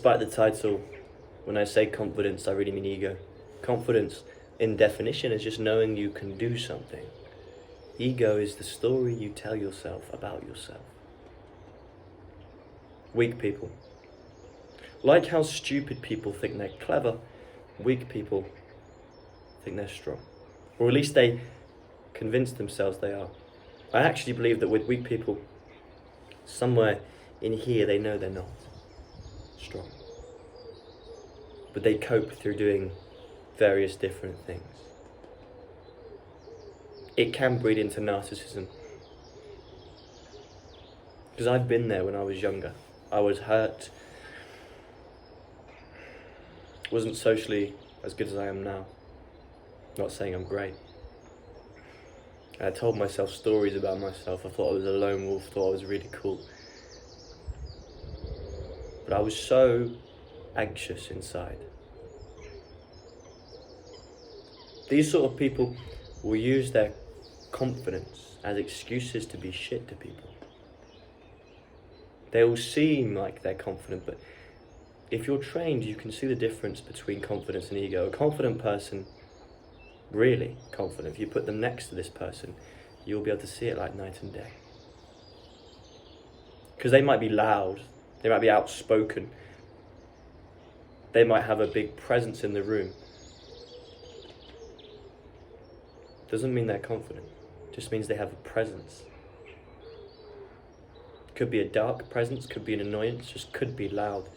despite the title, when I say confidence, I really mean ego. Confidence, in definition, is just knowing you can do something. Ego is the story you tell yourself about yourself. Weak people. Like how stupid people think they're clever, weak people think they're strong. Or at least they convince themselves they are. I actually believe that with weak people, somewhere in here they know they're not strong. But they cope through doing various different things. It can breed into narcissism. Because I've been there when I was younger. I was hurt. Wasn't socially as good as I am now. Not saying I'm great. I told myself stories about myself. I thought I was a lone wolf, thought I was really cool. But I was so anxious inside. These sort of people will use their confidence as excuses to be shit to people. They will seem like they're confident, but if you're trained, you can see the difference between confidence and ego. A confident person, really confident, if you put them next to this person, you'll be able to see it like night and day. Because they might be loud, they might be outspoken, they might have a big presence in the room. Doesn't mean they're confident, just means they have a presence. Could be a dark presence, could be an annoyance, just could be loud.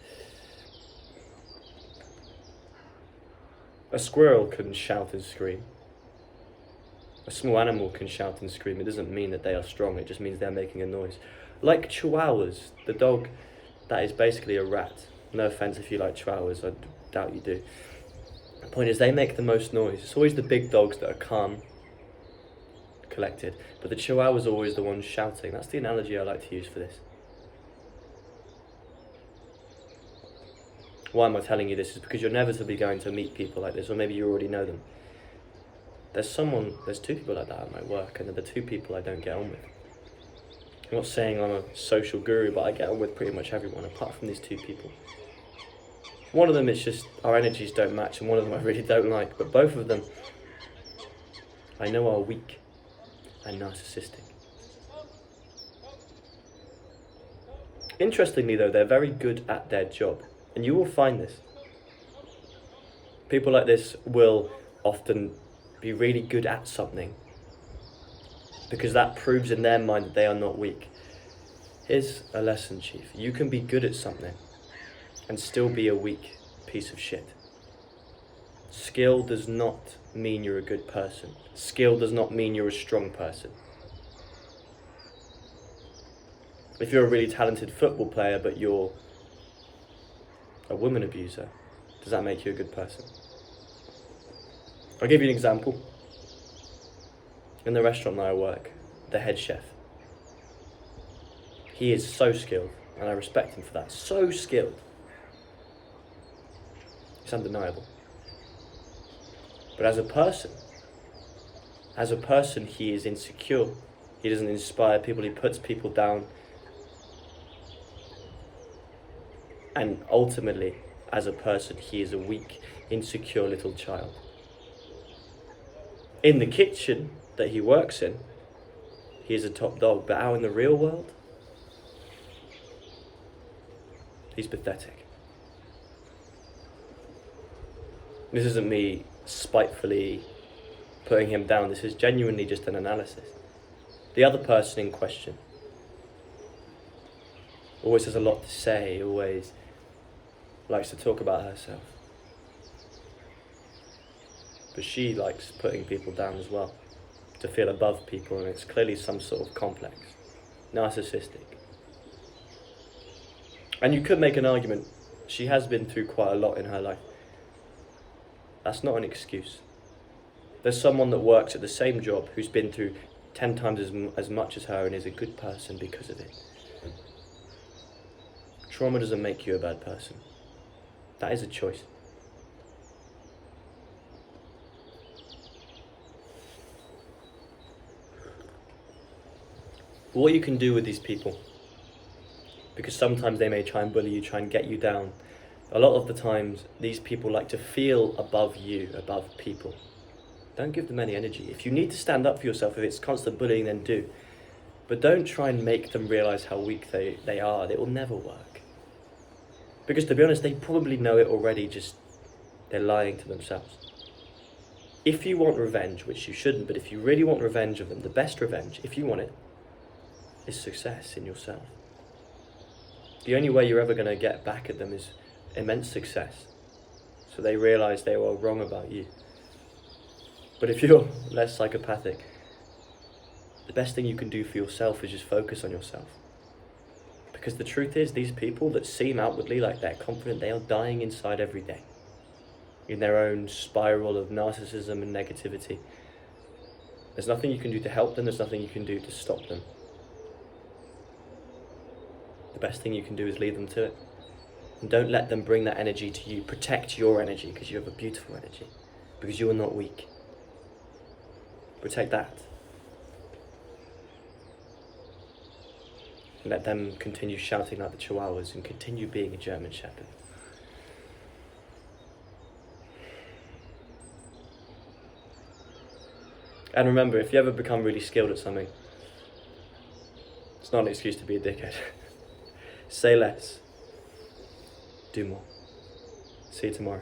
A squirrel can shout and scream. A small animal can shout and scream. It doesn't mean that they are strong, it just means they're making a noise. Like chihuahuas, the dog that is basically a rat. No offense if you like chihuahuas, I doubt you do. The point is they make the most noise. It's always the big dogs that are calm, collected, but the chihuahuas are always the ones shouting. That's the analogy I like to use for this. Why am I telling you this? Is because you're inevitably going to meet people like this, or maybe you already know them. There's two people like that at my work, and they're the two people I don't get on with. I'm not saying I'm a social guru, but I get on with pretty much everyone, apart from these two people. One of them, it's just our energies don't match, and one of them I really don't like, but both of them I know are weak and narcissistic. Interestingly though, they're very good at their job, and you will find this. People like this will often be really good at something because that proves in their mind that they are not weak. Here's a lesson, Chief. You can be good at something and still be a weak piece of shit. Skill does not mean you're a good person. Skill does not mean you're a strong person. If you're a really talented football player but you're a woman abuser, does that make you a good person? I'll give you an example. In the restaurant that I work, the head chef, he is so skilled, and I respect him for that. So skilled. It's undeniable. But as a person, he is insecure. He doesn't inspire people, he puts people down. And ultimately, as a person, he is a weak, insecure little child. In the kitchen that he works in, he is a top dog, but out in the real world, he's pathetic. This isn't me spitefully putting him down, this is genuinely just an analysis. The other person in question always has a lot to say, always likes to talk about herself. But she likes putting people down as well, to feel above people, and it's clearly some sort of complex, narcissistic. And you could make an argument, she has been through quite a lot in her life. That's not an excuse. There's someone that works at the same job who's been through 10 times as much as her and is a good person because of it. Trauma doesn't make you a bad person. That is a choice. What you can do with these people, because sometimes they may try and bully you, try and get you down, A lot of the times, these people like to feel above you, above people. Don't give them any energy. If you need to stand up for yourself, if it's constant bullying, then do. But don't try and make them realise how weak they are. It will never work. Because to be honest, they probably know it already, just they're lying to themselves. If you want revenge, which you shouldn't, but if you really want revenge of them, the best revenge, if you want it, is success in yourself. The only way you're ever going to get back at them is immense success. So they realise they were wrong about you. But if you're less psychopathic, the best thing you can do for yourself is just focus on yourself. Because the truth is, these people that seem outwardly like they're confident, they are dying inside every day, in their own spiral of narcissism and negativity. There's nothing you can do to help them, there's nothing you can do to stop them. The best thing you can do is lead them to it. And don't let them bring that energy to you. Protect your energy, because you have a beautiful energy, because you are not weak. Protect that. And let them continue shouting like the Chihuahuas and continue being a German Shepherd. And remember, if you ever become really skilled at something, it's not an excuse to be a dickhead. Say less. Do more. See you tomorrow.